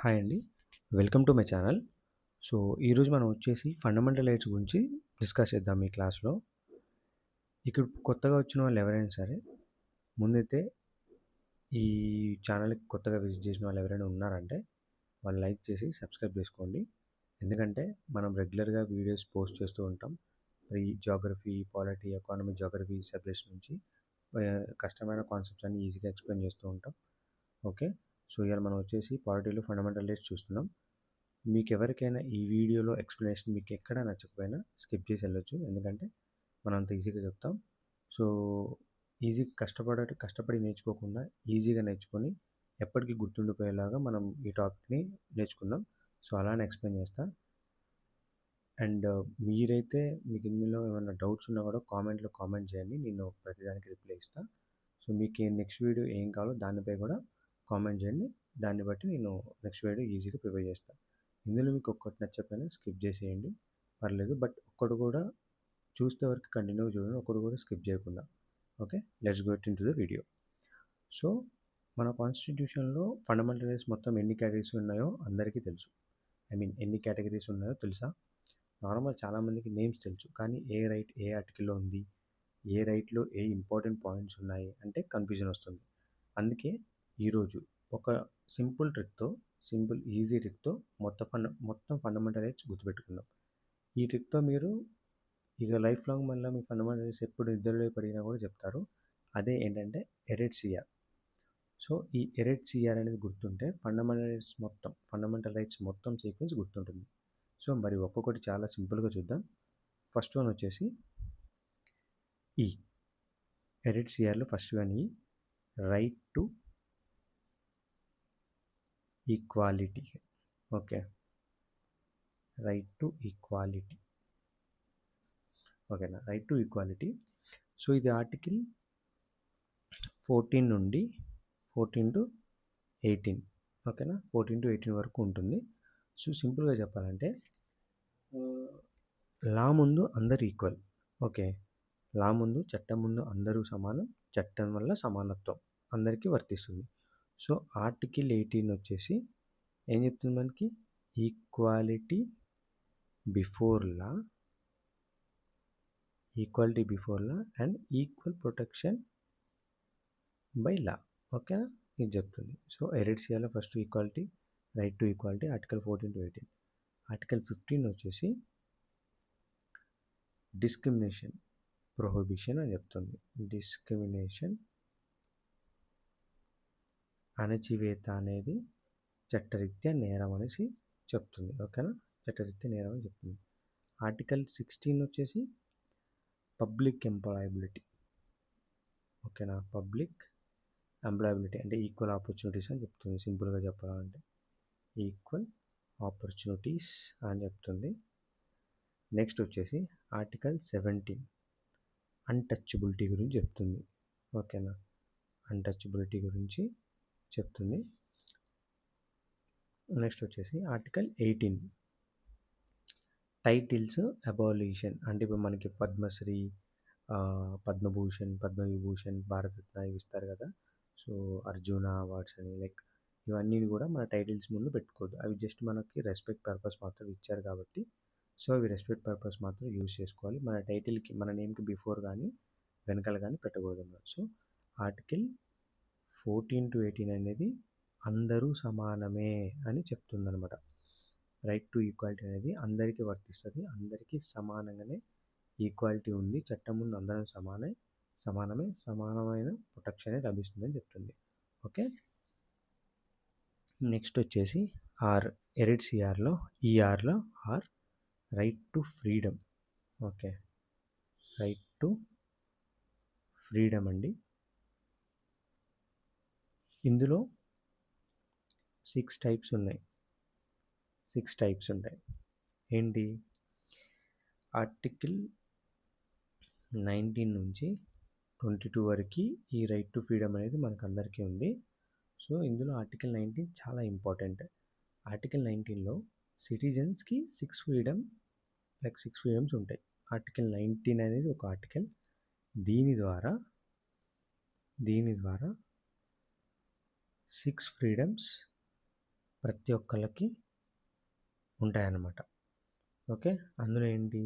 Hi అండి. Welcome to my channel. So, ఈరోజు మనం వచ్చేసి ఫండమెంటల్ రైట్స్ గురించి డిస్కస్ చేద్దాం ఈ క్లాస్‌లో. ఇక్కడ కొత్తగా వచ్చిన వాళ్ళు ఎవరైనా సరే, ముందైతే ఈ ఛానల్‌కి కొత్తగా విజిట్ చేసిన వాళ్ళు ఎవరైనా ఉన్నారంటే, వాళ్ళు లైక్ చేసి సబ్స్క్రైబ్ చేసుకోండి. ఎందుకంటే మనం రెగ్యులర్‌గా వీడియోస్ పోస్ట్ చేస్తూ ఉంటాం. ఈ Geography, polity, economy, Geography subjects నుంచి కష్టమైన కాన్సెప్ట్స్ అన్ని ఈజీగా ఎక్స్‌ప్లెయిన్ చేస్తూ ఉంటాం. ఓకే. సో, ఇవాళ మనం వచ్చేసి పాలిటీలో ఫండమెంటల్ రైట్స్ చూస్తున్నాం. మీకు ఎవరికైనా ఈ వీడియోలో ఎక్స్ప్లెనేషన్ మీకు ఎక్కడ నచ్చకపోయినా స్కిప్ చేసి వెళ్ళొచ్చు, ఎందుకంటే మనం అంత ఈజీగా చెప్తాం. సో కష్టపడి నేర్చుకోకుండా ఈజీగా నేర్చుకొని ఎప్పటికీ గుర్తుండిపోయేలాగా మనం ఈ టాపిక్ని నేర్చుకుందాం. సో అలానే ఎక్స్ప్లెయిన్ చేస్తా. అండ్ మీరైతే మీకు ఇందులో ఏమైనా డౌట్స్ ఉన్నా కూడా కామెంట్లో కామెంట్ చేయండి, నేను ప్రతిదానికి రిప్లై ఇస్తాను. సో మీకు నెక్స్ట్ వీడియో ఏం కావాలో దానిపై కూడా కామెంట్ చేయండి, దాన్ని బట్టి నేను నెక్స్ట్ వీడియో ఈజీగా ప్రిపేర్ చేస్తాను. ఇందులో మీకు ఒక్కటి నచ్చకపోయినా స్కిప్ చేసేయండి, పర్లేదు. బట్ ఒక్కడు కూడా చూస్తే వరకు కంటిన్యూగా చూడండి, ఒక్కడు కూడా స్కిప్ చేయకుండా. Okay, let's get in to the video. So మన కాన్స్టిట్యూషన్లో ఫండమెంటల్ రైట్స్ మొత్తం ఎన్ని కేటగిరీస్ ఉన్నాయో అందరికీ తెలుసు. ఎన్ని కేటగిరీస్ ఉన్నాయో తెలుసా? నార్మల్ చాలామందికి నేమ్స్ తెలుసు, కానీ ఏ రైట్ ఏ ఆర్టికల్లో ఉంది, ఏ రైట్లో ఏ ఇంపార్టెంట్ పాయింట్స్ ఉన్నాయి అంటే కన్ఫ్యూజన్ వస్తుంది. అందుకే ఈరోజు ఒక సింపుల్ ఈజీ ట్రిక్తో మొత్తం ఫండమెంటల్ రైట్స్ గుర్తుపెట్టుకుందాం. ఈ ట్రిక్తో మీరు ఇక లైఫ్ లాంగ్ మళ్ళీ మీ ఫండమెంటల్ రైట్స్ ఎప్పుడు నిద్రలో పడినా కూడా చెప్తారు. అదే ఏంటంటే ఎరెట్ సిఆర్. సో ఈ ఎరెట్ సిఆర్ అనేది గుర్తుంటే ఫండమెంటల్ రైట్స్ మొత్తం సీక్వెన్స్ గుర్తుంటుంది. సో మరి ఒక్కొక్కటి చాలా సింపుల్గా చూద్దాం. ఫస్ట్ వన్ వచ్చేసి ఈ ఎరెట్ సిఆర్లో ఫస్ట్ వన్ ఈ right to equality. Okay, right to equality. ఓకేనా, రైట్ టు ఈక్వాలిటీ. సో ఇది ఆర్టికల్ 14 నుండి 14 to 18. ఓకేనా, 14 to 18 వరకు ఉంటుంది. సో సింపుల్గా చెప్పాలంటే లా ముందు అందరు ఈక్వల్. ఓకే, లా ముందు చట్టం ముందు అందరూ సమానం, చట్టం వల్ల సమానత్వం అందరికీ వర్తిస్తుంది. సో ఆర్టికల్ 18 వచ్చేసి ఏం చెప్తుంది మనకి? Equality before law and equal protection by law. ఓకేనా, ఇది చెప్తుంది. సో ఎరెట్ సిఆర్లో first equality, right to equality, article 14 to 18. Article 15 వచ్చేసి డిస్క్రిమినేషన్ ప్రొహిబిషన్ అని చెప్తుంది. డిస్క్రిమినేషన్, అణచివేత అనేది చట్టరీత్యా నేరం అనేసి చెప్తుంది. ఓకేనా, చట్టరీత్యా నేరం అని చెప్తుంది. ఆర్టికల్ 16 వచ్చేసి పబ్లిక్ ఎంప్లాయబిలిటీ. ఓకేనా, పబ్లిక్ ఎంప్లాయబిలిటీ అంటే ఈక్వల్ ఆపర్చునిటీస్ అని చెప్తుంది. సింపుల్గా చెప్పాలంటే ఈక్వల్ ఆపర్చునిటీస్ అని చెప్తుంది. నెక్స్ట్ వచ్చేసి ఆర్టికల్ 17 అన్టచబిలిటీ గురించి చెప్తుంది. ఓకేనా, అన్టచబిలిటీ గురించి చెప్తుంది. నెక్స్ట్ వచ్చేసి ఆర్టికల్ 18 టైటిల్స్ అబాలిషన్. అంటే ఇప్పుడు మనకి పద్మశ్రీ, పద్మభూషణ్, పద్మవిభూషణ్, భారతరత్న ఇవి ఇస్తారు కదా. సో అర్జున అవార్డ్స్ అని ఇవన్నీ కూడా మన టైటిల్స్ ముందు పెట్టుకోవద్దు. అవి జస్ట్ మనకి రెస్పెక్ట్ పర్పస్ మాత్రం ఇచ్చారు కాబట్టి, సో అవి రెస్పెక్ట్ పర్పస్ మాత్రం యూజ్ చేసుకోవాలి. మన టైటిల్కి, మన నేమ్కి బిఫోర్ కానీ వెనకాల కానీ పెట్టకూడదు అన్నమాట. సో ఆర్టికల్ 14 to 18 అనేది అందరూ సమానమే అని చెప్తుందనమాట. రైట్ టు ఈక్వాలిటీ అనేది అందరికీ వర్తిస్తుంది, అందరికీ సమానంగానే ఈక్వాలిటీ ఉంది, చట్టం ముందు అందరం సమానమైన ప్రొటెక్షన్ లభిస్తుందని చెప్తుంది. ఓకే, నెక్స్ట్ వచ్చేసి ఎరెట్ సిఆర్లో ఆర్ right to freedom. Okay, right to freedom అండి. ఇందులో 6 టైప్స్ ఉంటాయి. ఏంటి? ఆర్టికల్ 19 నుంచి 22 వరకు ఈ రైట్ టు ఫ్రీడమ్ అనేది మనకు అందరికీ ఉంది. సో ఇందులో ఆర్టికల్ 19 చాలా ఇంపార్టెంట్. ఆర్టికల్ 19లో సిటిజన్స్కి 6 ఫ్రీడమ్స్ ఉంటాయి. ఆర్టికల్ 19 అనేది ఒక ఆర్టికల్. దీని ద్వారా 6 ఫ్రీడమ్స్ ప్రతి ఒక్కళ్ళకి ఉంటాయన్నమాట. ఓకే, అందులో ఏంటి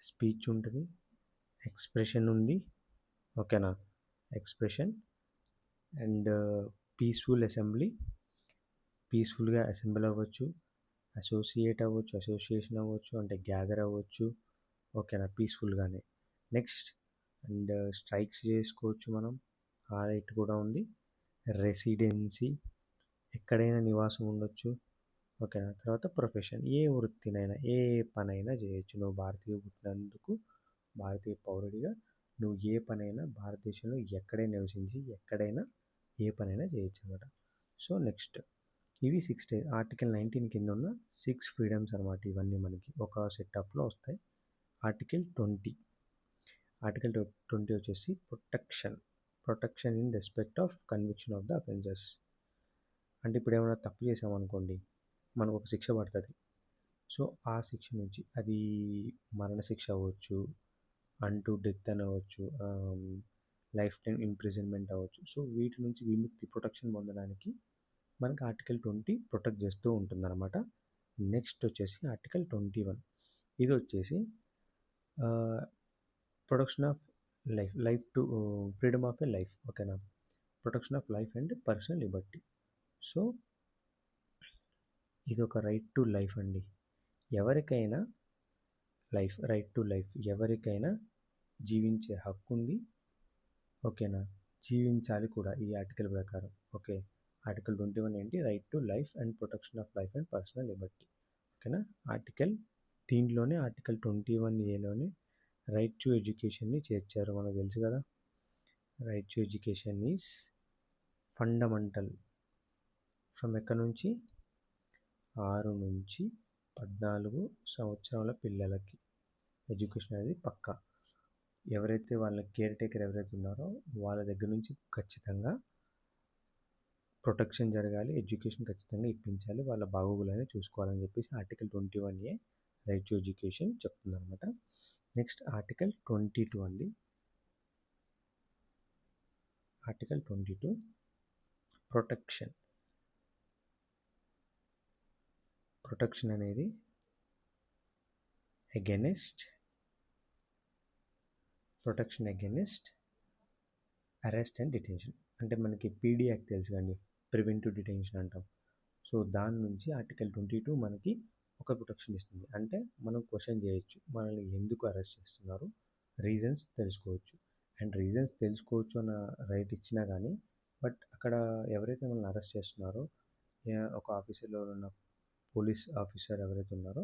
స్పీచ్ ఉంటుంది, ఎక్స్ప్రెషన్ ఉంది. ఓకేనా, ఎక్స్ప్రెషన్ అండ్ పీస్ఫుల్గా అసెంబ్ల్ అవ్వచ్చు, అసోసియేషన్ అవ్వచ్చు, అంటే గ్యాదర్ అవ్వచ్చు. ఓకేనా, పీస్ఫుల్గానే. నెక్స్ట్ అండ్ స్ట్రైక్స్ చేసుకోవచ్చు మనం, ఆ రైట్ కూడా ఉంది. రెసిడెన్సీ, ఎక్కడైనా నివాసం ఉండొచ్చు. ఓకేనా, తర్వాత ప్రొఫెషన్, ఏ వృత్తినైనా ఏ పనైనా చేయొచ్చు. నువ్వు భారతీయ పుట్టినందుకు, భారతీయ పౌరుడిగా నువ్వు ఏ పనైనా భారతదేశంలో ఎక్కడైనా నివసించి ఎక్కడైనా ఏ పనైనా చేయొచ్చు అనమాట. సో నెక్స్ట్ ఇవి 6 ఆర్టికల్ 19 కింద ఉన్న 6 ఫ్రీడమ్స్ అనమాట. ఇవన్నీ మనకి ఒక సెట్ ఆఫ్లో వస్తాయి. ఆర్టికల్ 20 వచ్చేసి protection in respect of conviction of the offences. అంటే ఇప్పుడు ఏమైనా తప్పు చేసామనుకోండి, మనకు ఒక శిక్ష పడుతుంది. సో ఆ శిక్ష నుంచి, అది మరణశిక్ష అవ్వచ్చు, అంటూ డెత్ అని అవ్వచ్చు, లైఫ్ టైం ఇంప్రిజన్మెంట్ అవ్వచ్చు. సో వీటి నుంచి ప్రొటెక్షన్ పొందడానికి మనకి ఆర్టికల్ 20 ప్రొటెక్ట్ చేస్తూ ఉంటుందన్నమాట. నెక్స్ట్ వచ్చేసి ఆర్టికల్ 21, ఇది వచ్చేసి protection of life to freedom of a life. ఓకేనా, protection of life and personal liberty. So ఇది ఒక రైట్ టు లైఫ్ అండి. ఎవరికైనా ఎవరికైనా జీవించే హక్కు ఉంది. ఓకేనా, జీవించాలి కూడా ఈ ఆర్టికల్ ప్రకారం. ఓకే, ఆర్టికల్ 21 ఏంటి, right to life and protection of life and personal Liberty. ఓకేనా, దీంట్లోనే ఆర్టికల్ 21A రైట్ టు ఎడ్యుకేషన్ని చేర్చారు. మనకు తెలుసు కదా, right to education is fundamental from ఎక్కడి నుంచి, 6 నుంచి 14 సంవత్సరాల పిల్లలకి ఎడ్యుకేషన్ అనేది పక్కా. ఎవరైతే వాళ్ళ కేర్ టేకర్ ఎవరైతే ఉన్నారో వాళ్ళ దగ్గర నుంచి ఖచ్చితంగా ప్రొటెక్షన్ జరగాలి, ఎడ్యుకేషన్ ఖచ్చితంగా ఇప్పించాలి, వాళ్ళ బాగోగులని చూసుకోవాలని చెప్పేసి article 21A right to education చెప్తుంది అనమాట. నెక్స్ట్ ఆర్టికల్ 22 అండి. ఆర్టికల్ 22 ప్రొటెక్షన్ అనేది అగెనిస్ట్ అరెస్ట్ అండ్ డిటెన్షన్. అంటే మనకి పీడీ యాక్ట్ తెలుసు కానీ, ప్రివెంటివ్ డిటెన్షన్ అంటాం. సో దాని నుంచి ఆర్టికల్ 22 మనకి ఒక ప్రొటెక్షన్ ఇస్తుంది. అంటే మనం క్వశ్చన్ చేయొచ్చు, మనల్ని ఎందుకు అరెస్ట్ చేస్తున్నారు, రీజన్స్ తెలుసుకోవచ్చు. అండ్ రీజన్స్ తెలుసుకోవచ్చు అన్న రైట్ ఇచ్చినా కానీ, బట్ అక్కడ ఎవరైతే మనల్ని అరెస్ట్ చేస్తున్నారో, ఒక ఆఫీసర్లో ఉన్న పోలీస్ ఆఫీసర్ ఎవరైతే ఉన్నారో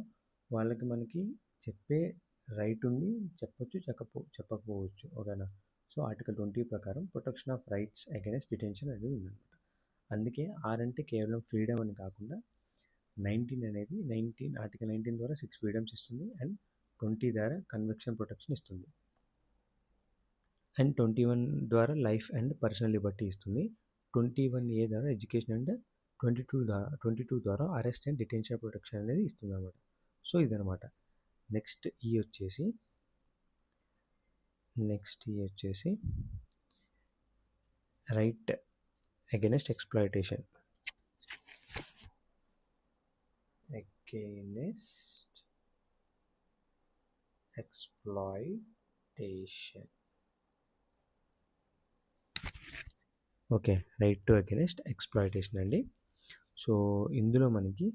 వాళ్ళకి మనకి చెప్పే రైట్ ఉంది, చెప్పొచ్చు, చెప్పకపోవచ్చు. ఓకేనా, సో ఆర్టికల్ 20 ప్రకారం protection of rights against detention అనేది ఉందన్నమాట. అందుకే అంటే కేవలం ఫ్రీడమ్ అని కాకుండా 19 ఆర్టికల్ 19 ద్వారా 6 ఫ్రీడమ్స్ ఇస్తుంది, అండ్ 20 ద్వారా కన్విక్షన్ ప్రొటెక్షన్ ఇస్తుంది, అండ్ 21 ద్వారా లైఫ్ అండ్ పర్సనల్ లిబర్టీ ఇస్తుంది. 21A ద్వారా ఎడ్యుకేషన్ అండ్ 22 ద్వారా అరెస్ట్ అండ్ డిటెన్షన్ ప్రొటెక్షన్ అనేది ఇస్తుంది అనమాట. సో ఇదనమాట. నెక్స్ట్ ఈ వచ్చేసి right against exploitation. Okay, right to against exploitation అండి. సో ఇందులో మనకి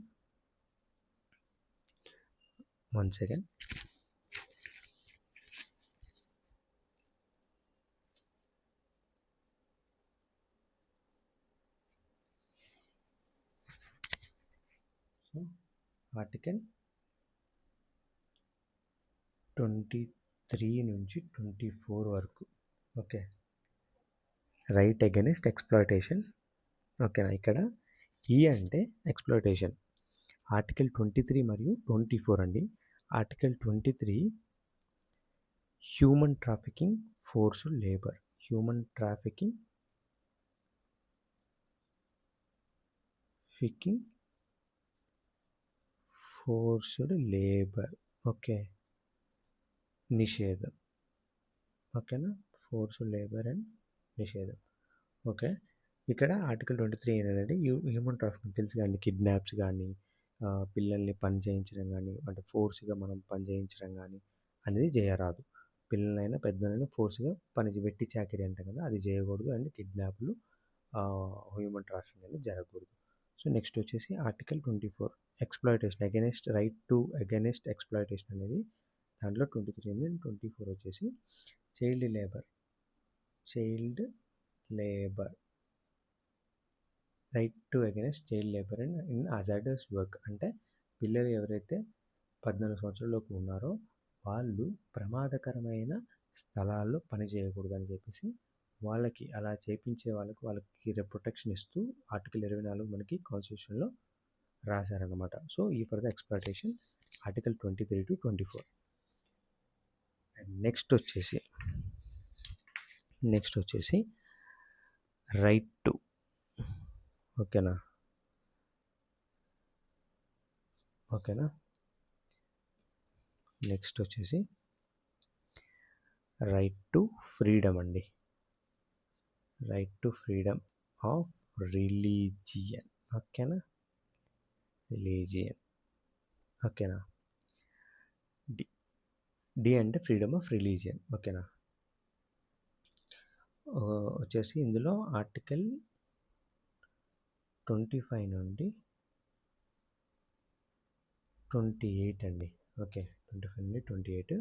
1 సెకండ్. ఆర్టికల్ 23 నుంచి 24 వరకు. Okay, right against exploitation. ఓకేనా, ఇక్కడ ఈ అంటే ఎక్స్‌ప్లాయిటేషన్. ఆర్టికల్ 23 మరియు 24 అండి. Article 23 human trafficking, forced labour. Forced labour. Okay, నిషేధం. ఓకేనా, ఫోర్స్డ్ లేబర్ అండ్ నిషేధం. ఓకే, ఇక్కడ ఆర్టికల్ 23 ఏంటంటే హ్యూమన్ ట్రాఫికింగ్ తెలుసు కదండి. కిడ్నాప్స్ కానీ, పిల్లల్ని పని చేయించడం కానీ, అంటే ఫోర్స్గా మనం పని చేయించడం కానీ అనేది చేయరాదు. పిల్లలైనా పెద్దలైనా ఫోర్స్గా వెట్టి చాకిరీ అంటాం కదా, అది చేయకూడదు. అండ్ కిడ్నాప్లు, హ్యూమన్ ట్రాఫికింగ్ అనేది జరగకూడదు. సో నెక్స్ట్ వచ్చేసి ఆర్టికల్ 24 ఎక్స్‌ప్లాయిటేషన్ అగైనెస్ట్ ఎక్స్‌ప్లాయిటేషన్ అనేది దాంట్లో 23 ఉంది. 24 వచ్చేసి child labour right to against child labour and in hazardous work. అంటే పిల్లలు ఎవరైతే 14 సంవత్సరాలలోపు ఉన్నారో వాళ్ళు ప్రమాదకరమైన స్థలాల్లో పని చేయకూడదు అని చెప్పేసి వాళ్ళకి అలా చేయించే వాళ్ళకి ప్రొటెక్షన్ ఇస్తూ ఆర్టికల్ 24 మనకి కాన్స్టిట్యూషన్లో రాశారనమాట. సో ఈ for the exploitation article 23 to 24. And next వచ్చేసి రైట్ టు, ఓకేనా నెక్స్ట్ వచ్చేసి రైట్ టు ఫ్రీడమ్ అండి. Right to freedom of religion. ఓకేనా, డి అంటే ఫ్రీడమ్ ఆఫ్ రిలీజియన్. ఓకేనా, వచ్చేసి ఇందులో ఆర్టికల్ 25 నుండి 28 అండి. ఓకే, 25 నుండి 28